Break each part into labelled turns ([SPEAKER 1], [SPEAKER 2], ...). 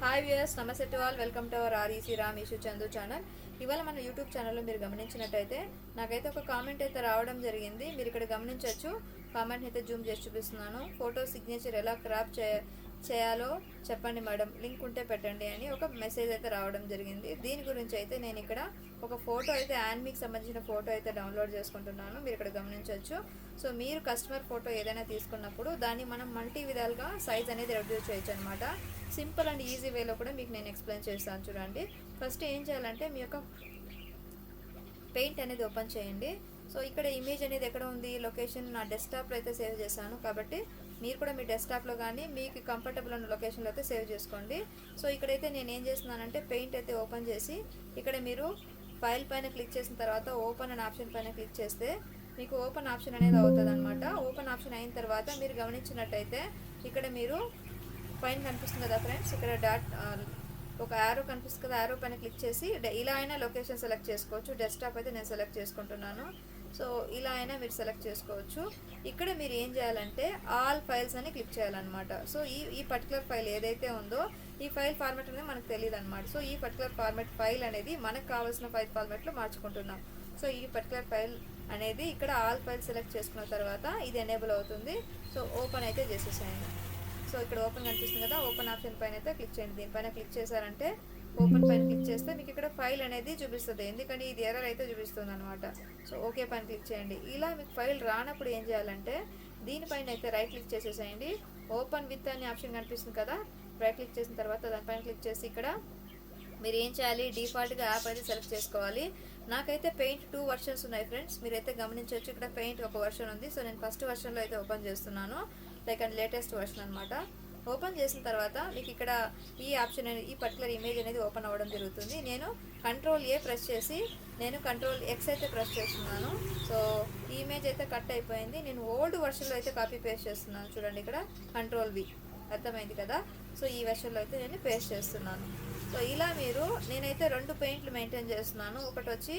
[SPEAKER 1] Hi viewers, నమస్తే to all. Welcome to our REC Ram Ishu Chandu channel. ఇవాళ మన యూట్యూబ్ ఛానల్లో మీరు గమనించినట్టయితే నాకైతే ఒక కామెంట్ అయితే రావడం జరిగింది. మీరు ఇక్కడ గమనించవచ్చు. కామెంట్ అయితే జూమ్ చేసి చూపిస్తున్నాను. ఫోటో సిగ్నేచర్ ఎలా క్రాప్ చేయాలో చెప్పండి మేడం, లింక్ ఉంటే పెట్టండి అని ఒక మెసేజ్ అయితే రావడం జరిగింది. దీని గురించి అయితే నేను ఇక్కడ ఒక ఫోటో అయితే యాన్మీకి సంబంధించిన ఫోటో అయితే డౌన్లోడ్ చేసుకుంటున్నాను. మీరు ఇక్కడ గమనించవచ్చు. సో మీరు కస్టమర్ ఫోటో ఏదైనా తీసుకున్నప్పుడు దాన్ని మనం మల్టీ విధాలుగా సైజ్ అనేది రెడ్యూస్ చేయొచ్చు అనమాట. సింపుల్ అండ్ ఈజీ వేలో కూడా మీకు నేను ఎక్స్ప్లెయిన్ చేస్తాను. చూడండి, ఫస్ట్ ఏం చేయాలంటే మీ యొక్క పెయింట్ అనేది ఓపెన్ చేయండి. సో ఇక్కడ ఇమేజ్ అనేది ఎక్కడ ఉంది, లొకేషన్ నా డెస్క్టాప్లో అయితే సేవ్ చేశాను. కాబట్టి మీరు కూడా మీ డెస్క్టాప్లో కానీ మీకు కంఫర్టబుల్ ఉన్న లొకేషన్లో అయితే సేవ్ చేసుకోండి. సో ఇక్కడైతే నేను ఏం చేస్తున్నానంటే పెయింట్ అయితే ఓపెన్ చేసి ఇక్కడ మీరు ఫైల్ పైన క్లిక్ చేసిన తర్వాత ఓపెన్ అనే ఆప్షన్ పైన క్లిక్ చేస్తే మీకు ఓపెన్ ఆప్షన్ అనేది అవుతుంది అనమాట. ఓపెన్ ఆప్షన్ అయిన తర్వాత మీరు గమనించినట్టయితే ఇక్కడ మీరు పైన కనిపిస్తుంది కదా ఫ్రెండ్స్, ఇక్కడ ఒక యారో కనిపిస్తుంది కదా, యారో పైన క్లిక్ చేసి ఇలా అయినా లొకేషన్ సెలెక్ట్ చేసుకోవచ్చు. డెస్క్టాప్ అయితే నేను సెలెక్ట్ చేసుకుంటున్నాను. సో ఇలా అయినా మీరు సెలెక్ట్ చేసుకోవచ్చు. ఇక్కడ మీరు ఏం చేయాలంటే ఆల్ ఫైల్స్ అని క్లిక్ చేయాలన్నమాట. సో ఈ పర్టికులర్ ఫైల్ ఏదైతే ఉందో ఈ ఫైల్ ఫార్మాట్ అనేది మనకు తెలియదు అనమాట. సో ఈ పర్టికులర్ ఫైల్ అనేది మనకు కావాల్సిన ఫైల్ ఫార్మాట్లో మార్చుకుంటున్నాం. సో ఈ పర్టికులర్ ఫైల్ అనేది ఇక్కడ ఆల్ ఫైల్ సెలెక్ట్ చేసుకున్న తర్వాత ఇది ఎనేబుల్ అవుతుంది. సో ఓపెన్ అయితే చేసేసాను. సో ఇక్కడ ఓపెన్ కనిపిస్తుంది కదా, ఓపెన్ ఆప్షన్ పైన అయితే క్లిక్ చేయండి. దీనిపైన క్లిక్ చేశారంటే ఓపెన్ పైన క్లిక్ చేస్తే మీకు ఇక్కడ ఫైల్ అనేది చూపిస్తుంది. ఎందుకని ఇది ఎర్రర్ అయితే చూపిస్తుంది అనమాట. సో ఓకే పైన క్లిక్ చేయండి. ఇలా మీకు ఫైల్ రానప్పుడు ఏం చేయాలంటే దీనిపైన అయితే రైట్ క్లిక్ చేసేసేయండి. ఓపెన్ విత్ అనే ఆప్షన్ కనిపిస్తుంది కదా, రైట్ క్లిక్ చేసిన తర్వాత దానిపైన క్లిక్ చేసి ఇక్కడ మీరు ఏం చేయాలి, డిఫాల్ట్గా యాప్ అయితే సెలెక్ట్ చేసుకోవాలి. నాకైతే పెయింట్ 2 వర్షన్స్ ఉన్నాయి ఫ్రెండ్స్, మీరైతే గమనించవచ్చు. ఇక్కడ పెయింట్ ఒక వర్షన్ ఉంది. సో నేను ఫస్ట్ వర్షన్లో అయితే ఓపెన్ చేస్తున్నాను, లైక్ అండ్ లేటెస్ట్ వర్షన్ అనమాట. ఓపెన్ చేసిన తర్వాత మీకు ఇక్కడ ఈ ఆప్షన్ అనేది, ఈ పర్టికులర్ ఇమేజ్ అనేది ఓపెన్ అవ్వడం జరుగుతుంది. నేను Ctrl+A ప్రెస్ చేసి నేను Ctrl+X అయితే ప్రెస్ చేస్తున్నాను. సో ఈ ఇమేజ్ అయితే కట్ అయిపోయింది. నేను ఓల్డ్ వర్షన్లో అయితే కాపీ పేస్ట్ చేస్తున్నాను. చూడండి ఇక్కడ Ctrl+V, అర్థమైంది కదా. సో ఈ వెర్షన్లో అయితే నేను పేస్ట్ చేస్తున్నాను. సో ఇలా నేనైతే 2 పెయింట్లు మెయింటైన్ చేస్తున్నాను. ఒకటి వచ్చి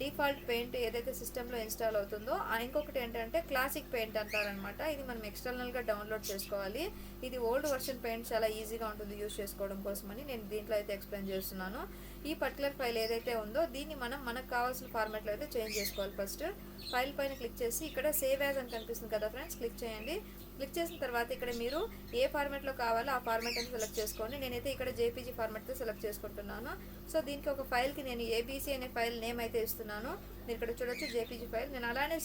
[SPEAKER 1] డిఫాల్ట్ పెయింట్ ఏదైతే సిస్టంలో ఇన్స్టాల్ అవుతుందో, ఇంకొకటి ఏంటంటే క్లాసిక్ పెయింట్ అంటారనమాట. ఇది మనం ఎక్స్టర్నల్గా డౌన్లోడ్ చేసుకోవాలి. ఇది ఓల్డ్ వర్షన్ పెయింట్ చాలా ఈజీగా ఉంటుంది యూజ్ చేసుకోవడం కోసమని నేను దీంట్లో అయితే ఎక్స్ప్లెయిన్ చేస్తున్నాను. ఈ పర్టికులర్ ఫైల్ ఏదైతే ఉందో దీన్ని మనకు కావాల్సిన ఫార్మాట్లో అయితే చేంజ్ చేసుకోవాలి. ఫస్ట్ ఫైల్ పైన క్లిక్ చేసి ఇక్కడ సేవ్ యాజ్ అని కనిపిస్తుంది కదా ఫ్రెండ్స్, క్లిక్ చేయండి. క్లిక్ చేసిన తర్వాత ఇక్కడ మీరు ఏ ఫార్మాట్లో కావాలో ఆ ఫార్మాట్ అని సెలెక్ట్ చేసుకోండి. నేనైతే ఇక్కడ జేపీజీ ఫార్మాట్తో సెలెక్ట్ చేసుకుంటున్నాను. సో దీనికి ఒక ఫైల్కి నేను ఏబీసీ అనే ఫైల్ నేమ్ అయితే ఇస్తున్నాను. మీరు ఇక్కడ చూడొచ్చు జేపీజీ ఫైల్. నేను అలానే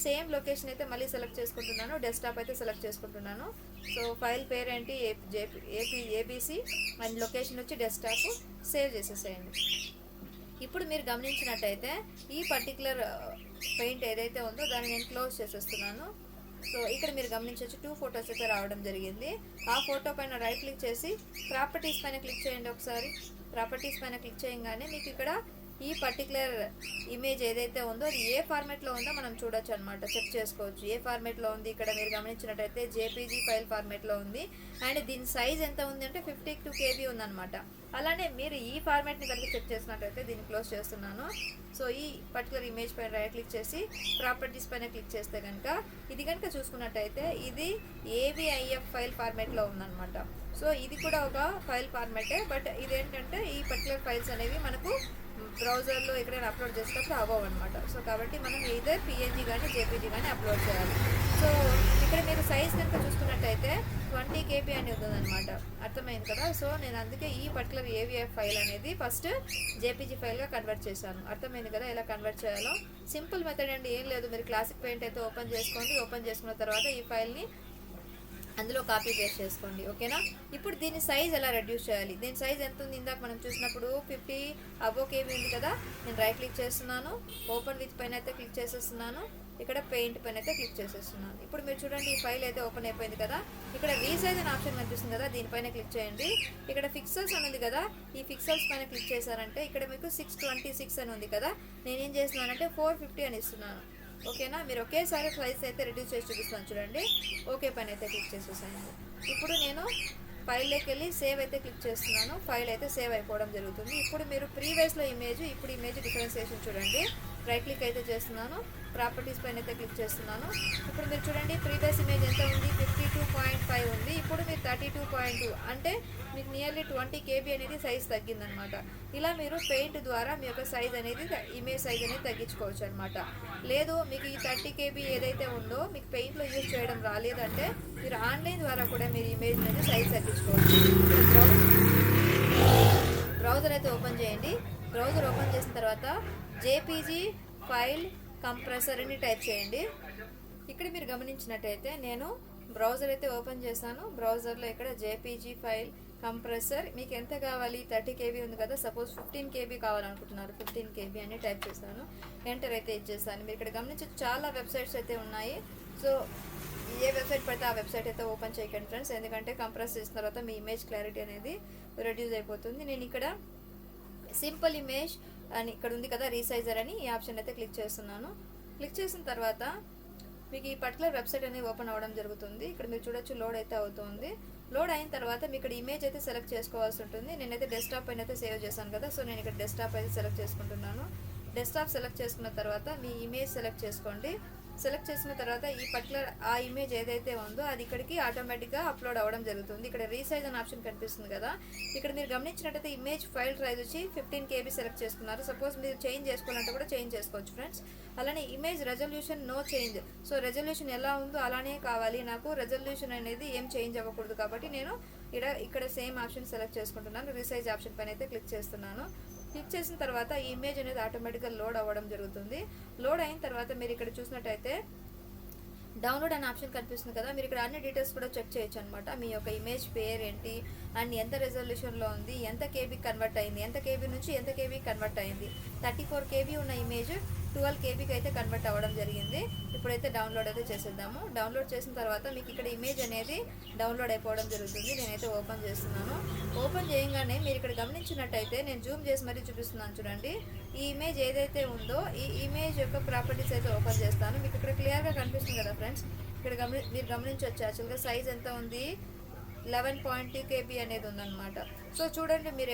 [SPEAKER 1] సేమ్ లొకేషన్ అయితే మళ్ళీ సెలెక్ట్ చేసుకుంటున్నాను, డెస్క్టాప్ అయితే సెలెక్ట్ చేసుకుంటున్నాను. సో ఫైల్ పేరేంటి ఏబీసీ అండ్ లొకేషన్ వచ్చి డెస్క్టాప్, సేవ్ చేసేసేయండి. ఇప్పుడు మీరు గమనించినట్టయితే ఈ పర్టికులర్ పెయింట్ ఏదైతే ఉందో దాన్ని నేను క్లోజ్ చేసేస్తున్నాను. సో ఇక్కడ మీరు గమనించవచ్చు 2 ఫొటోస్ అయితే రావడం జరిగింది. ఆ ఫోటో పైన రైట్ క్లిక్ చేసి ప్రాపర్టీస్ పైన క్లిక్ చేయండి. ఒకసారి ప్రాపర్టీస్ పైన క్లిక్ చేయగానే మీకు ఇక్కడ ఈ పర్టికులర్ ఇమేజ్ ఏదైతే ఉందో అది ఏ ఫార్మాట్లో ఉందో మనం చూడొచ్చు అనమాట, చెక్ చేసుకోవచ్చు ఏ ఫార్మాట్లో ఉంది. ఇక్కడ మీరు గమనించినట్టయితే జేపీజీ ఫైల్ ఫార్మాట్లో ఉంది. అండ్ దీని సైజ్ ఎంత ఉంది అంటే 52 KB ఉందన్నమాట. అలానే మీరు ఈ ఫార్మాట్ని కనుక చెక్ చేసినట్టయితే దీన్ని క్లోజ్ చేస్తున్నాను. సో ఈ పర్టికులర్ ఇమేజ్ పైన రైట్ క్లిక్ చేసి ప్రాపర్టీస్ పైన క్లిక్ చేస్తే కనుక ఇది కనుక చూసుకున్నట్టయితే ఇది AVIF ఫైల్ ఫార్మాట్లో ఉందన్నమాట. సో ఇది కూడా ఒక ఫైల్ ఫార్మాటే, బట్ ఇదేంటంటే ఈ పర్టికులర్ ఫైల్స్ అనేవి మనకు బ్రౌజర్లో ఎక్కడైనా అప్లోడ్ చేసేటప్పుడు అవ్వవు అనమాట. సో కాబట్టి మనం ఎయిదర్ PNG కానీ JPG కానీ అప్లోడ్ చేయాలి. సో ఇక్కడ మీరు సైజ్ కనుక చూసుకున్నట్టయితే 20 KB అని ఉందన్నమాట, అర్థమైంది కదా. సో నేను అందుకే ఈ పర్టికులర్ AVIF ఫైల్ అనేది ఫస్ట్ JPG ఫైల్గా కన్వర్ట్ చేశాను. అర్థమైంది కదా ఎలా కన్వర్ట్ చేయాలో. సింపుల్ మెథడ్ అండి, ఏం లేదు. మీరు క్లాసిక్ పెయింట్ అయితే ఓపెన్ చేసుకోండి. ఓపెన్ చేసుకున్న తర్వాత ఈ ఫైల్ని అందులో కాపీ పేస్ట్ చేసుకోండి, ఓకేనా. ఇప్పుడు దీని సైజ్ ఎలా రెడ్యూస్ చేయాలి, దీని సైజ్ ఎంత ఉంది, ఇందాక మనం చూసినప్పుడు 50 అబో KB ఉంది కదా. నేను రైట్ క్లిక్ చేస్తున్నాను, ఓపెన్ విత్ పైన అయితే క్లిక్ చేసేస్తున్నాను, ఇక్కడ పెయింట్ పైన అయితే క్లిక్ చేసేస్తున్నాను. ఇప్పుడు మీరు చూడండి ఈ ఫైల్ అయితే ఓపెన్ అయిపోయింది కదా. ఇక్కడ రీసైజ్ అనే ఆప్షన్ కనిపిస్తుంది కదా, దీనిపైన క్లిక్ చేయండి. ఇక్కడ ఫిక్సెల్స్ అని ఉంది కదా, ఈ ఫిక్సెల్స్ పైన క్లిక్ చేశారంటే ఇక్కడ మీకు 626 అని ఉంది కదా. నేనేం చేస్తున్నానంటే 450 అని ఇస్తున్నాను, ఓకేనా. మీరు ఒకేసారి సైజ్ అయితే రెడ్యూస్ చేసి చూపిస్తాను చూడండి. ఓకే పైన అయితే క్లిక్ చేసేసాను. ఇప్పుడు నేను ఫైల్లోకి వెళ్ళి సేవ్ అయితే క్లిక్ చేస్తున్నాను. ఫైల్ అయితే సేవ్ అయిపోవడం జరుగుతుంది. ఇప్పుడు మీరు ప్రీవియస్లో ఇమేజ్ ఇప్పుడు ఇమేజ్ డిఫరెన్సియేషన్ చూడండి. రైట్ క్లిక్ అయితే చేస్తున్నాను, ప్రాపర్టీస్ పైన అయితే క్లిక్ చేస్తున్నాను. ఇప్పుడు మీరు చూడండి ప్రీవియస్ ఇమేజ్ ఎంత ఉంది, 52.5 ఉంది. ఇప్పుడు మీరు 32.2 అంటే మీకు నియర్లీ 20 KB అనేది సైజ్ తగ్గిందనమాట. ఇలా మీరు పెయింట్ ద్వారా మీ యొక్క సైజ్ అనేది ఇమేజ్ సైజ్ అనేది తగ్గించుకోవచ్చు అనమాట. లేదు మీకు ఈ 30 KB ఏదైతే ఉందో మీకు పెయింట్లో యూజ్ చేయడం రాలేదంటే మీరు ఆన్లైన్ ద్వారా కూడా మీరు ఇమేజ్ అనేది సైజ్ తగ్గించుకోవచ్చు. బ్రౌజర్ అయితే ఓపెన్ చేయండి. బ్రౌజర్ ఓపెన్ చేసిన తర్వాత JPG ఫైల్ కంప్రెసర్ అని టైప్ చేయండి. ఇక్కడ మీరు గమనించినట్టయితే నేను బ్రౌజర్ అయితే ఓపెన్ చేశాను. బ్రౌజర్లో ఇక్కడ JPG ఫైల్ కంప్రెసర్ మీకు ఎంత కావాలి, 30 KB ఉంది కదా, సపోజ్ 15 KB కావాలనుకుంటున్నారు, 15 KB అని టైప్ చేశాను. ఎంటర్ అయితే ఇచ్చేసాను. మీరు ఇక్కడ గమనించి చాలా వెబ్సైట్స్ అయితే ఉన్నాయి. సో ఏ వెబ్సైట్ పడితే ఆ వెబ్సైట్ అయితే ఓపెన్ చేయకండి ఫ్రెండ్స్, ఎందుకంటే కంప్రెస్ చేసిన తర్వాత మీ ఇమేజ్ క్లారిటీ అనేది రెడ్యూస్ అయిపోతుంది. నేను ఇక్కడ సింపుల్ ఇమేజ్ అని ఇక్కడ ఉంది కదా, రీసైజర్ అని ఈ ఆప్షన్ అయితే క్లిక్ చేస్తున్నాను. క్లిక్ చేసిన తర్వాత మీకు ఈ పర్టికులర్ వెబ్సైట్ అనేది ఓపెన్ అవ్వడం జరుగుతుంది. ఇక్కడ మీరు చూడొచ్చు లోడ్ అయితే అవుతుంది. లోడ్ అయిన తర్వాత మీ ఇక్కడ ఇమేజ్ అయితే సెలెక్ట్ చేసుకోవాల్సి ఉంటుంది. నేనైతే డెస్క్టాప్ పైన అయితే సేవ్ చేశాను కదా, సో నేను ఇక్కడ డెస్క్టాప్ అయితే సెలెక్ట్ చేసుకుంటున్నాను. డెస్క్టాప్ సెలెక్ట్ చేసుకున్న తర్వాత మీ ఇమేజ్ సెలెక్ట్ చేసుకోండి. సెలెక్ట్ చేసిన తర్వాత ఈ పర్టికులర్ ఆ ఇమేజ్ ఏదైతే ఉందో అది ఇక్కడికి ఆటోమేటిక్గా అప్లోడ్ అవ్వడం జరుగుతుంది. ఇక్కడ రీసైజ్ అనే ఆప్షన్ కనిపిస్తుంది కదా, ఇక్కడ మీరు గమనించినట్టయితే ఇమేజ్ ఫైల్ సైజ్ వచ్చి 15 KB సెలెక్ట్ చేసుకున్నారు. సపోజ్ మీరు చేంజ్ చేసుకోవాలంటే కూడా చేంజ్ చేసుకోవచ్చు ఫ్రెండ్స్. అలానే image resolution no change, so resolution ఎలా ఉందో అలానే కావాలి నాకు, రెజల్యూషన్ అనేది ఏం చేంజ్ అవ్వకూడదు. కాబట్టి నేను ఇక్కడ సేమ్ ఆప్షన్ సెలెక్ట్ చేసుకుంటున్నాను. రీసైజ్ ఆప్షన్ పైన అయితే క్లిక్ చేస్తున్నాను. క్లిక్ చేసిన తర్వాత ఈ ఇమేజ్ అనేది ఆటోమేటిక్గా లోడ్ అవ్వడం జరుగుతుంది. లోడ్ అయిన తర్వాత మీరు ఇక్కడ చూసినట్టయితే డౌన్లోడ్ అనే ఆప్షన్ కనిపిస్తుంది కదా, మీరు ఇక్కడ అన్ని డీటెయిల్స్ కూడా చెక్ చేయొచ్చు అనమాట. మీ యొక్క ఇమేజ్ పేరు ఏంటి అండ్ ఎంత రెజల్యూషన్లో ఉంది, ఎంత KB కన్వర్ట్ అయింది, ఎంత KB నుంచి ఎంత KB కన్వర్ట్ అయింది. 34 KB ఉన్న ఇమేజ్ 12 KBకి అయితే కన్వర్ట్ అవ్వడం జరిగింది. ఇప్పుడైతే డౌన్లోడ్ అయితే చేసేద్దాము. డౌన్లోడ్ చేసిన తర్వాత మీకు ఇక్కడ ఇమేజ్ అనేది డౌన్లోడ్ అయిపోవడం జరుగుతుంది. నేనైతే ఓపెన్ చేస్తున్నాను. ఓపెన్ చేయగానే మీరు ఇక్కడ గమనించినట్టయితే నేను జూమ్ చేసి మరీ చూపిస్తున్నాను చూడండి. ఈ ఇమేజ్ ఏదైతే ఉందో ఈ ఇమేజ్ యొక్క ప్రాపర్టీస్ అయితే ఓపెన్ చేస్తాను. మీకు ఇక్కడ క్లియర్గా కనిపిస్తుంది కదా ఫ్రెండ్స్, ఇక్కడ మీరు గమనించవచ్చు యాక్చువల్గా సైజ్ ఎంత ఉంది, 11.2 KB అనేది ఉందన్నమాట. సో చూడండి మీరు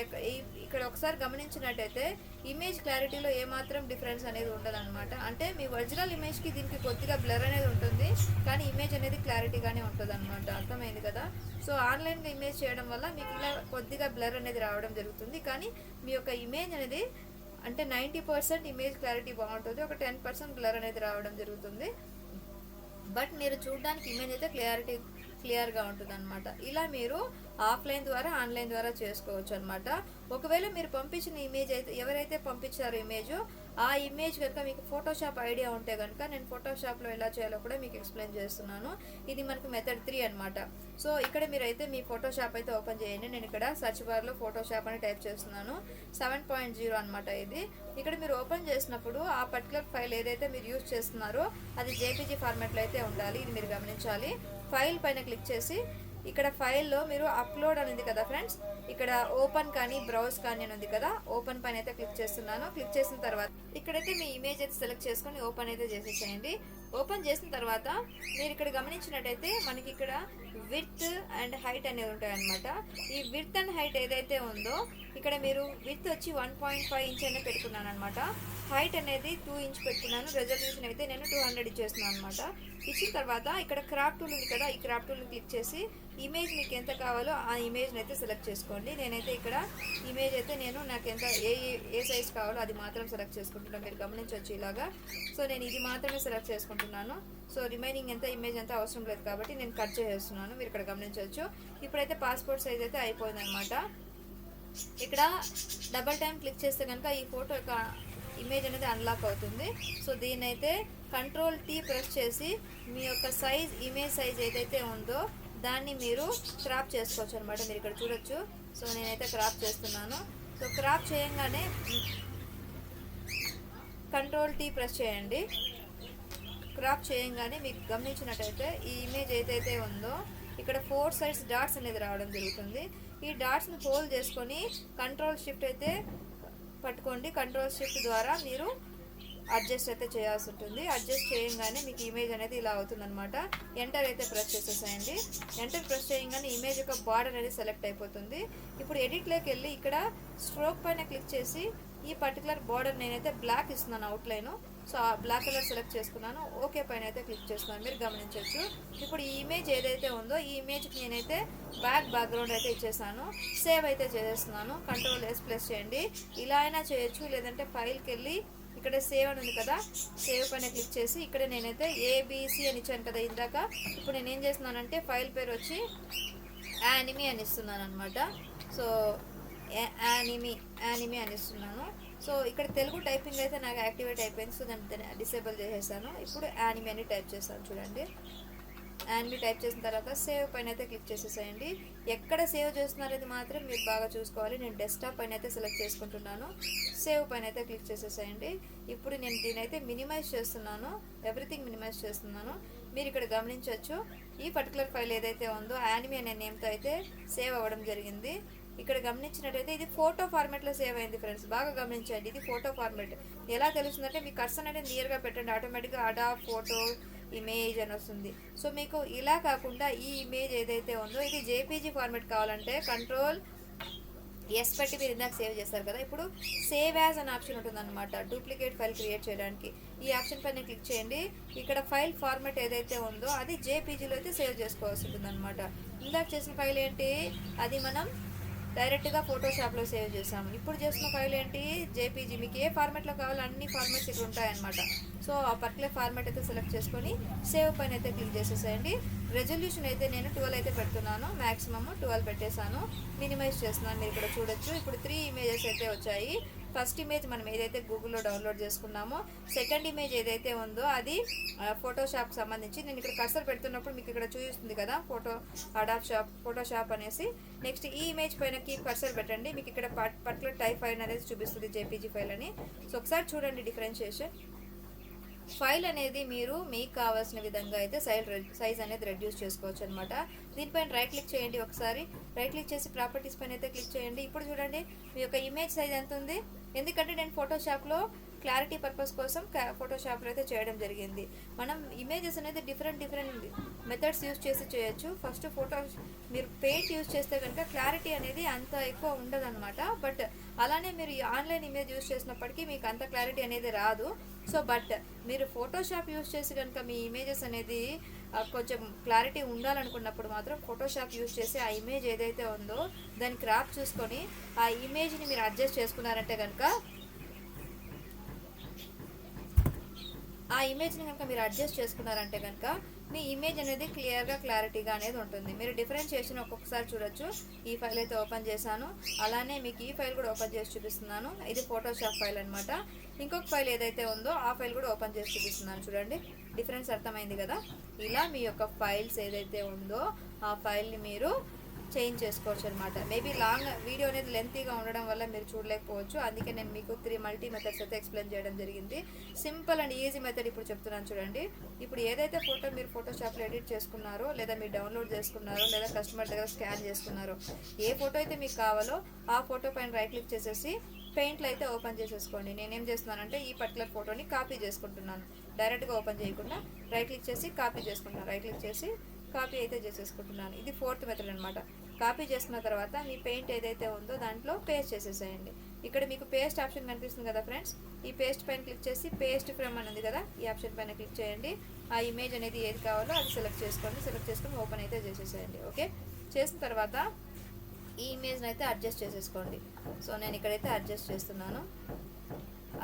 [SPEAKER 1] ఇక్కడ ఒకసారి గమనించినట్టయితే ఇమేజ్ క్లారిటీలో ఏమాత్రం డిఫరెన్స్ అనేది ఉండదన్నమాట. అంటే మీ ఒరిజినల్ ఇమేజ్కి దీనికి కొద్దిగా బ్లర్ అనేది ఉంటుంది, కానీ ఇమేజ్ అనేది క్లారిటీగానే ఉంటుంది అనమాట. అర్థమైంది కదా. సో ఆన్లైన్లో ఇమేజ్ చేయడం వల్ల మీకు ఇలా కొద్దిగా బ్లర్ అనేది రావడం జరుగుతుంది, కానీ మీ యొక్క ఇమేజ్ అనేది అంటే 90% ఇమేజ్ క్లారిటీ బాగుంటుంది, ఒక 10% బ్లర్ అనేది రావడం జరుగుతుంది. బట్ మీరు చూడడానికి ఇమేజ్ అయితే క్లియర్గా ఉంటుంది అనమాట. ఇలా మీరు ఆఫ్లైన్ ద్వారా ఆన్లైన్ ద్వారా చేసుకోవచ్చు అనమాట. ఒకవేళ మీరు పంపించిన ఇమేజ్ అయితే ఎవరైతే పంపించారో ఇమేజ్ ఆ ఇమేజ్ కనుక మీకు ఫోటోషాప్ ఐడియా ఉంటే కనుక నేను ఫోటోషాప్లో ఎలా చేయాలో కూడా మీకు ఎక్స్ప్లెయిన్ చేస్తున్నాను. ఇది మనకు మెథడ్ 3 అనమాట. సో ఇక్కడ మీరైతే మీ ఫోటోషాప్ అయితే ఓపెన్ చేయండి. నేను ఇక్కడ సర్చ్ బార్లో ఫోటోషాప్ అని టైప్ చేస్తున్నాను. 7.0 అనమాట ఇది. ఇక్కడ మీరు ఓపెన్ చేసినప్పుడు ఆ పర్టికులర్ ఫైల్ ఏదైతే మీరు యూజ్ చేస్తున్నారో అది JPG ఫార్మాట్లో అయితే ఉండాలి. ఇది మీరు గమనించాలి. ఫైల్ పైన క్లిక్ చేసి ఇక్కడ ఫైల్లో మీరు అప్లోడ్ అనేది కదా ఫ్రెండ్స్, ఇక్కడ ఓపెన్ కానీ బ్రౌజ్ కానీ అని ఉంది కదా, ఓపెన్ పైన అయితే క్లిక్ చేస్తున్నాను. క్లిక్ చేసిన తర్వాత ఇక్కడైతే మీ ఇమేజ్ అయితే సెలెక్ట్ చేసుకొని ఓపెన్ అయితే చేసేసేయండి. ఓపెన్ చేసిన తర్వాత మీరు ఇక్కడ గమనించినట్టయితే మనకి ఇక్కడ విడ్త్ అండ్ హైట్ అనేవి ఉంటాయన్నమాట. ఈ విడ్త్ అండ్ హైట్ ఏదైతే ఉందో ఇక్కడ మీరు విడ్త్ వచ్చి 1.5 ఇంచ్ అనేది పెట్టుకున్నాను అనమాట. హైట్ అనేది 2 ఇంచ్ పెట్టుకున్నాను. రెజల్యూషన్ అయితే నేను 200 ఇచ్చేస్తున్నాను అనమాట. ఇచ్చిన తర్వాత ఇక్కడ క్రాప్ టూల్ ఉంది కదా, ఈ క్రాప్ టూల్ని క్లిక్ చేసి ఇమేజ్ మీకు ఎంత కావాలో ఆ ఇమేజ్ని అయితే సెలెక్ట్ చేసుకోండి. నేనైతే ఇక్కడ ఇమేజ్ అయితే నాకు ఎంత ఏ సైజ్ కావాలో అది మాత్రం సెలెక్ట్ చేసుకుంటున్నాను. మీరు గమనించవచ్చు ఇలాగా. సో నేను ఇది మాత్రమే సెలెక్ట్ చేసుకుంటున్నాను. సో రిమైనింగ్ ఎంత ఇమేజ్ అంతా అవసరం లేదు కాబట్టి నేను కట్ చేసేస్తున్నాను. మీరు ఇక్కడ గమనించవచ్చు. ఇప్పుడైతే పాస్పోర్ట్ సైజ్ అయితే అయిపోయింది అనమాట. ఇక్కడ డబల్ టైం క్లిక్ చేస్తే కనుక ఈ ఫోటో యొక్క ఇమేజ్ అనేది అన్లాక్ అవుతుంది. సో దీన్ని అయితే Ctrl+T ప్రెస్ చేసి మీ యొక్క సైజ్ ఇమేజ్ సైజ్ ఏదైతే ఉందో దాన్ని మీరు క్రాప్ చేసుకోవచ్చు అనమాట. మీరు ఇక్కడ చూడొచ్చు. సో నేనైతే క్రాప్ చేస్తున్నాను. సో క్రాప్ చేయంగానే Ctrl+T ప్రెస్ చేయండి. క్రాప్ చేయంగానే మీకు గమనించినట్టయితే ఈ ఇమేజ్ ఏదైతే ఉందో ఇక్కడ 4 సైడ్స్ డాట్స్ అనేది రావడం జరుగుతుంది. ఈ డాట్స్ని హోల్డ్ చేసుకొని Ctrl+Shift అయితే పట్టుకోండి. Ctrl+Shift ద్వారా మీరు అడ్జస్ట్ అయితే చేయాల్సి ఉంటుంది. అడ్జస్ట్ చేయగానే మీకు ఇమేజ్ అనేది ఇలా అవుతుందన్నమాట. ఎంటర్ అయితే ప్రెస్ చేసేసేయండి. ఎంటర్ ప్రెస్ చేయగానే ఇమేజ్ యొక్క బార్డర్ అనేది సెలెక్ట్ అయిపోతుంది. ఇప్పుడు ఎడిట్లోకి వెళ్ళి ఇక్కడ స్ట్రోక్ పైన క్లిక్ చేసి ఈ పర్టికులర్ బార్డర్ నేనైతే బ్లాక్ ఇస్తున్నాను అవుట్లైన్. సో ఆ బ్లాక్ కలర్ సెలెక్ట్ చేసుకున్నాను. ఓకే పైన అయితే క్లిక్ చేస్తున్నాను, మీరు గమనించవచ్చు. ఇప్పుడు ఈ ఇమేజ్ ఏదైతే ఉందో ఈ ఇమేజ్కి నేనైతే బ్యాక్గ్రౌండ్ అయితే ఇచ్చేసాను. సేవ్ అయితే చేసేస్తున్నాను. Ctrl+S చేయండి. ఇలా అయినా చేయొచ్చు, లేదంటే ఫైల్కి వెళ్ళి ఇక్కడ సేవ్ అని ఉంది కదా, సేవ్ పైన క్లిక్ చేసి ఇక్కడ నేనైతే ABC అని ఇచ్చాను కదా ఇందాక. ఇప్పుడు నేను ఏం చేస్తున్నానంటే ఫైల్ పేరు వచ్చి యానిమీ అని ఇస్తున్నాను అనమాట. సో యానిమీ అని ఇస్తున్నాను. సో ఇక్కడ తెలుగు టైపింగ్ అయితే నాకు యాక్టివేట్ అయిపోయింది. సో దాన్ని డిసేబుల్ చేసేసాను. ఇప్పుడు యానిమీ అని టైప్ చేస్తాను చూడండి. యానిమీ టైప్ చేసిన తర్వాత సేవ్ పైన అయితే క్లిక్ చేసేసేయండి. ఎక్కడ సేవ్ చేస్తున్నారనేది మాత్రం మీరు బాగా చూసుకోవాలి. నేను డెస్క్టాప్ పైన అయితే సెలెక్ట్ చేసుకుంటున్నాను. సేవ్ పైన అయితే క్లిక్ చేసేసేయండి. ఇప్పుడు నేను దీనైతే మినిమైజ్ చేస్తున్నాను, ఎవ్రీథింగ్ మినిమైజ్ చేస్తున్నాను. మీరు ఇక్కడ గమనించవచ్చు ఈ పర్టికులర్ ఫైల్ ఏదైతే ఉందో యానిమీ అనే నేమ్తో అయితే సేవ్ అవ్వడం జరిగింది. ఇక్కడ గమనించినట్టయితే ఇది ఫోటో ఫార్మాట్లో సేవ్ అయింది ఫ్రెండ్స్. బాగా గమనించండి, ఇది ఫోటో ఫార్మాట్. ఎలా తెలుస్తుందంటే మీ కర్సర్ అనేది నియర్గా పెట్టండి, ఆటోమేటిక్గా అడాబ్ ఫోటో ఇమేజ్ అని వస్తుంది. సో మీకు ఇలా కాకుండా ఈ ఇమేజ్ ఏదైతే ఉందో ఇది జేపీజీ ఫార్మాట్ కావాలంటే Ctrl+S పెట్టి మీరు ఇందాక సేవ్ చేస్తారు కదా, ఇప్పుడు సేవ్ యాజ్ అనే ఆప్షన్ ఉంటుందన్నమాట. డూప్లికేట్ ఫైల్ క్రియేట్ చేయడానికి ఈ ఆప్షన్ పైన క్లిక్ చేయండి. ఇక్కడ ఫైల్ ఫార్మాట్ ఏదైతే ఉందో అది జేపీజీలో అయితే సేవ్ చేసుకోవాల్సి ఉంటుంది అనమాట. ఇందాక చేసిన ఫైల్ ఏంటి, అది మనం డైరెక్ట్గా ఫోటోషాప్లో సేవ్ చేసాము. ఇప్పుడు చేస్తున్న ఫైల్ ఏంటి, జేపీజీ. మీకు ఏ ఫార్మాట్లో కావాలో అన్ని ఫార్మాట్స్ ఇక్కడ ఉంటాయన్నమాట. సో ఆ పర్టికులర్ ఫార్మాట్ అయితే సెలెక్ట్ చేసుకొని సేవ్ పైన అయితే క్లిక్ చేసేసేయండి. రెజల్యూషన్ అయితే నేను 12 అయితే పెడుతున్నాను, మ్యాక్సిమమ్ 12 పెట్టేశాను. మినిమైజ్ చేస్తున్నాను, మీరు ఇక్కడ చూడొచ్చు. ఇప్పుడు 3 ఇమేజెస్ అయితే వచ్చాయి. ఫస్ట్ ఇమేజ్ మనం ఏదైతే గూగుల్లో డౌన్లోడ్ చేసుకున్నామో, సెకండ్ ఇమేజ్ ఏదైతే ఉందో అది ఫోటోషాప్కి సంబంధించి. నేను ఇక్కడ కర్సర్ పెడుతున్నప్పుడు మీకు ఇక్కడ చూపిస్తుంది కదా ఫోటోషాప్ అనేసి. నెక్స్ట్ ఈ ఇమేజ్ పైన కీప్ కర్సర్ పెట్టండి, మీకు ఇక్కడ పర్టికులర్ టైప్ ఫైల్ అనేది చూపిస్తుంది జేపీజీ ఫైల్ అని. సో ఒకసారి చూడండి డిఫరెన్షియేషన్. ఫైల్ అనేది మీరు మీకు కావాల్సిన విధంగా అయితే సైజ్ అనేది రెడ్యూస్ చేసుకోవచ్చు అనమాట. దీనిపైన రైట్ క్లిక్ చేయండి. ఒకసారి రైట్ క్లిక్ చేసి ప్రాపర్టీస్ పైన అయితే క్లిక్ చేయండి. ఇప్పుడు చూడండి మీ యొక్క ఇమేజ్ సైజ్ ఎంత ఉంది. ఎందుకంటే నేను ఫోటోషాప్లో క్లారిటీ పర్పస్ కోసం ఫోటోషాప్లో అయితే చేయడం జరిగింది. మనం ఇమేజెస్ అనేది డిఫరెంట్ మెథడ్స్ యూజ్ చేసి చేయొచ్చు. ఫస్ట్ మీరు పెయింట్ యూజ్ చేస్తే కనుక క్లారిటీ అనేది అంత ఎక్కువ ఉండదు అనమాట. బట్ అలానే మీరు ఆన్లైన్ ఇమేజ్ యూజ్ చేసినప్పటికీ మీకు అంత క్లారిటీ అనేది రాదు. సో బట్ మీరు ఫోటోషాప్ యూజ్ చేసి కనుక మీ ఇమేజెస్ అనేది కొంచెం క్లారిటీ ఉండాలనుకున్నప్పుడు మాత్రం ఫోటోషాప్ యూజ్ చేసి ఆ ఇమేజ్ ఏదైతే ఉందో దాని క్రాప్ చూసుకొని ఆ ఇమేజ్ని మీరు అడ్జస్ట్ చేసుకున్నారంటే కనుక మీ ఇమేజ్ అనేది క్లారిటీగా అనేది ఉంటుంది. మీరు డిఫరెన్షియేషన్ ఒక్కొక్కసారి చూడొచ్చు. ఈ ఫైల్ అయితే ఓపెన్ చేశాను, అలానే మీకు ఈ ఫైల్ కూడా ఓపెన్ చేసి చూపిస్తున్నాను. ఇది ఫోటోషాప్ ఫైల్ అనమాట. ఇంకొక ఫైల్ ఏదైతే ఉందో ఆ ఫైల్ కూడా ఓపెన్ చేసి చూపిస్తున్నాను. చూడండి డిఫరెన్స్ అర్థమైంది కదా. ఇలా మీ యొక్క ఫైల్స్ ఏదైతే ఉందో ఆ ఫైల్ని మీరు చేంజ్ చేసుకోవచ్చు అనమాట. మేబీ లాంగ్ వీడియో అనేది లెంతీగా ఉండడం వల్ల మీరు చూడలేకపోవచ్చు. అందుకే నేను మీకు 3 మల్టీ మెథడ్స్ అయితే ఎక్స్ప్లెయిన్ చేయడం జరిగింది. సింపుల్ అండ్ ఈజీ మెథడ్ ఇప్పుడు చెప్తున్నాను చూడండి. ఇప్పుడు ఏదైతే ఫోటో మీరు ఫోటోషాప్లో ఎడిట్ చేసుకున్నారో, లేదా మీరు డౌన్లోడ్ చేసుకున్నారో, లేదా కస్టమర్ దగ్గర స్కాన్ చేసుకున్నారో, ఏ ఫోటో అయితే మీకు కావాలో ఆ ఫోటో పైన రైట్ క్లిక్ చేసేసి పెయింట్లో అయితే ఓపెన్ చేసేసుకోండి. నేనేం చేస్తున్నానంటే ఈ పర్టికులర్ ఫోటోని కాపీ చేసుకుంటున్నాను. డైరెక్ట్గా ఓపెన్ చేయకుండా రైట్ క్లిక్ చేసి కాపీ చేసుకుంటున్నాను. రైట్ క్లిక్ చేసి కాపీ అయితే చేసేసుకుంటున్నాను. ఇది 4th మెథడ్ అనమాట. కాపీ చేసుకున్న తర్వాత మీ పెయింట్ ఏదైతే ఉందో దాంట్లో పేస్ట్ చేసేసేయండి. ఇక్కడ మీకు పేస్ట్ ఆప్షన్ కనిపిస్తుంది కదా ఫ్రెండ్స్, ఈ పేస్ట్ పైన క్లిక్ చేసి పేస్ట్ ఫ్రమ్ అని ఉంది కదా, ఈ ఆప్షన్ పైన క్లిక్ చేయండి. ఆ ఇమేజ్ అనేది ఏది కావాలో అది సెలెక్ట్ చేసుకొని ఓపెన్ అయితే చేసేసేయండి. ఓకే, చేసిన తర్వాత ఈ ఇమేజ్ని అయితే అడ్జస్ట్ చేసేసుకోండి. సో నేను ఇక్కడైతే అడ్జస్ట్ చేస్తున్నాను.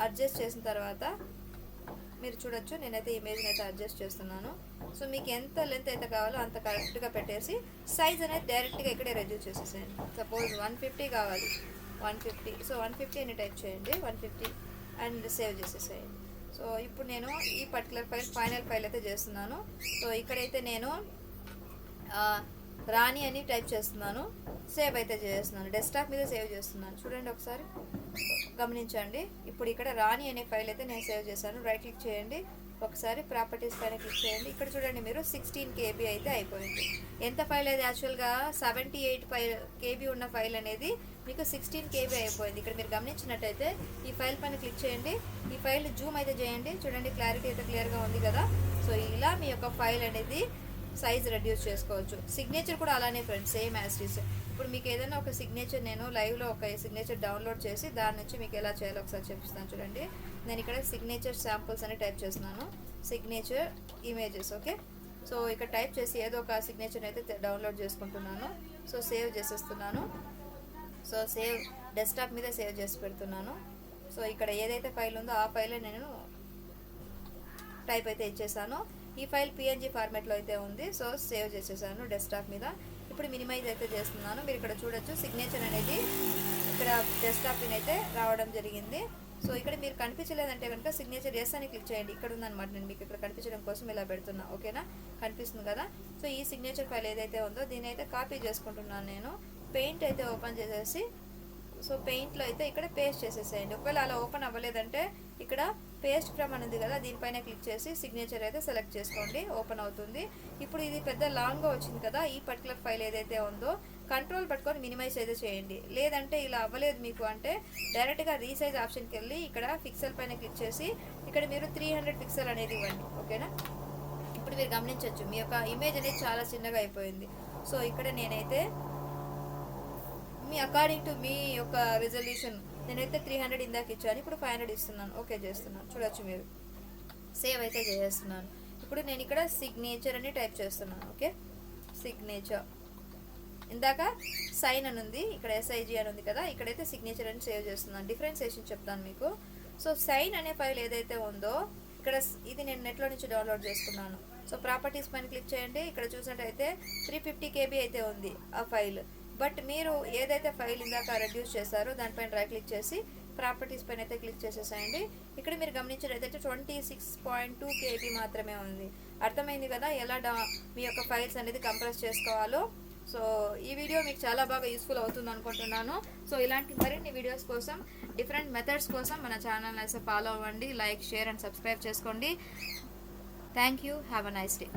[SPEAKER 1] అడ్జస్ట్ చేసిన తర్వాత మీరు చూడొచ్చు, నేనైతే ఇమేజ్ని అయితే అడ్జస్ట్ చేస్తున్నాను. సో మీకు ఎంత లెంత్ అయితే కావాలో అంత కరెక్ట్గా పెట్టేసి సైజ్ అనేది డైరెక్ట్గా ఇక్కడే రెడ్యూస్ చేసేసేయండి. సపోజ్ 150 కావాలి, 150. సో 150 అని టైప్ చేయండి, 150 అండ్ సేవ్ చేసేసేయండి. సో ఇప్పుడు నేను ఈ పర్టికులర్ ఫైనల్ ఫైల్ అయితే చేస్తున్నాను. సో ఇక్కడైతే నేను రాణి అని టైప్ చేస్తున్నాను, సేవ్ అయితే చేస్తున్నాను. డెస్క్టాప్ మీద సేవ్ చేస్తున్నాను. చూడండి ఒకసారి గమనించండి. ఇప్పుడు ఇక్కడ రాణి అనే ఫైల్ అయితే నేను సేవ్ చేశాను. రైట్ క్లిక్ చేయండి, ఒకసారి ప్రాపర్టీస్ పైన క్లిక్ చేయండి. ఇక్కడ చూడండి మీరు 16 KB అయితే అయిపోయింది. ఎంత ఫైల్ అయితే యాక్చువల్గా 78 KB ఉన్న ఫైల్ అనేది మీకు 16 KB అయిపోయింది. ఇక్కడ మీరు గమనించినట్టయితే ఈ ఫైల్ పైన క్లిక్ చేయండి. ఈ ఫైల్ జూమ్ అయితే చేయండి. చూడండి క్లారిటీ అయితే క్లియర్గా ఉంది కదా. సో ఇలా మీ యొక్క ఫైల్ అనేది సైజ్ రెడ్యూస్ చేసుకోవచ్చు. సిగ్నేచర్ కూడా అలానే friends, same as it is. ఇప్పుడు మీకు ఏదైనా ఒక సిగ్నేచర్, నేను లైవ్లో ఒక సిగ్నేచర్ డౌన్లోడ్ చేసి దాని నుంచి మీకు ఎలా చేయాలో ఒకసారి చూపిస్తాను చూడండి. నేను ఇక్కడ సిగ్నేచర్ శాంపుల్స్ అని టైప్ చేస్తున్నాను, సిగ్నేచర్ ఇమేజెస్. ఓకే, సో ఇక్కడ టైప్ చేసి ఏదో ఒక సిగ్నేచర్ అయితే డౌన్లోడ్ చేసుకుంటున్నాను. సో సేవ్ చేసేస్తున్నాను. సో సేవ్ డెస్క్టాప్ మీద సేవ్ చేసి పెడుతున్నాను. సో ఇక్కడ ఏదైతే ఫైల్ ఉందో ఆ ఫైల్ నేను టైప్ అయితే ఇచ్చేసాను. ఈ ఫైల్ PNG ఫార్మాట్లో అయితే ఉంది. సో సేవ్ చేసేసాను డెస్క్టాప్ మీద. ఇప్పుడు మినిమైజ్ అయితే చేస్తున్నాను. మీరు ఇక్కడ చూడొచ్చు సిగ్నేచర్ అనేది ఇక్కడ డెస్క్టాప్ మీద అయితే రావడం జరిగింది. సో ఇక్కడ మీరు కనిపించలేదంటే కనుక సిగ్నేచర్ ఎస్ అని క్లిక్ చేయండి. ఇక్కడ ఉందన్నమాట, నేను మీకు ఇక్కడ కనిపించడం కోసం ఇలా పెడుతున్నా. ఓకేనా, కనిపిస్తుంది కదా. సో ఈ సిగ్నేచర్ ఫైల్ ఏదైతే ఉందో దీని అయితే కాపీ చేసుకుంటున్నాను నేను. పెయింట్ అయితే ఓపెన్ చేసేసి, సో పెయింట్లో అయితే ఇక్కడ పేస్ట్ చేసేసేయండి. ఒకవేళ అలా ఓపెన్ అవ్వలేదంటే ఇక్కడ పేస్ట్ ఫ్రమ్ అనేది కదా, దీనిపైన క్లిక్ చేసి సిగ్నేచర్ అయితే సెలెక్ట్ చేసుకోండి, ఓపెన్ అవుతుంది. ఇప్పుడు ఇది పెద్ద లాంగ్గా వచ్చింది కదా, ఈ పర్టికులర్ ఫైల్ ఏదైతే ఉందో కంట్రోల్ పట్టుకొని మినిమైజ్ అయితే చేయండి. లేదంటే ఇలా అవ్వలేదు మీకు అంటే డైరెక్ట్గా రీసైజ్ ఆప్షన్కి వెళ్ళి ఇక్కడ పిక్సెల్ పైన క్లిక్ చేసి ఇక్కడ మీరు 300 పిక్సెల్ అనేది ఇవ్వండి. ఓకేనా, ఇప్పుడు మీరు గమనించవచ్చు మీ యొక్క ఇమేజ్ అనేది చాలా చిన్నగా అయిపోయింది. సో ఇక్కడ నేనైతే మీ అకార్డింగ్ టు మీ యొక్క రిజల్యూషన్ నేనైతే 300 ఇందాక ఇచ్చాను, ఇప్పుడు 500 ఇస్తున్నాను. ఓకే చేస్తున్నాను, చూడొచ్చు మీరు. సేవ్ అయితే చేస్తున్నాను. ఇప్పుడు నేను ఇక్కడ సిగ్నేచర్ అని టైప్ చేస్తున్నాను. Okay, signature. ఇందాక సైన్ అని ఉంది, ఇక్కడ SIG అని ఉంది కదా, ఇక్కడైతే సిగ్నేచర్ అని సేవ్ చేస్తున్నాను. డిఫరెన్సియేషన్ చెప్తాను మీకు. సో సైన్ అనే ఫైల్ ఏదైతే ఉందో ఇక్కడ ఇది నేను నెట్లో నుంచి డౌన్లోడ్ చేసుకున్నాను. సో ప్రాపర్టీస్ పైన క్లిక్ చేయండి. ఇక్కడ చూసినట్టయితే 350 KB అయితే ఉంది ఆ ఫైల్. బట్ మీరు ఏదైతే ఫైల్ ఇందాక రెడ్యూస్ చేశారో దానిపైన రైట్ క్లిక్ చేసి ప్రాపర్టీస్ పైన అయితే క్లిక్ చేసేసేయండి. ఇక్కడ మీరు గమనించినట్టయితే 26.2 KB మాత్రమే ఉంది. అర్థమైంది కదా ఎలా మీ యొక్క ఫైల్స్ అనేది కంప్రెస్ చేసుకోవాలో. సో ఈ వీడియో మీకు చాలా బాగా యూస్ఫుల్ అవుతుంది అనుకుంటున్నాను. సో ఇలాంటి మరిన్ని వీడియోస్ కోసం, డిఫరెంట్ మెథడ్స్ కోసం మన ఛానల్ అయితే ఫాలో అవ్వండి, లైక్, షేర్ అండ్ సబ్స్క్రైబ్ చేసుకోండి. Thank you, have a nice day.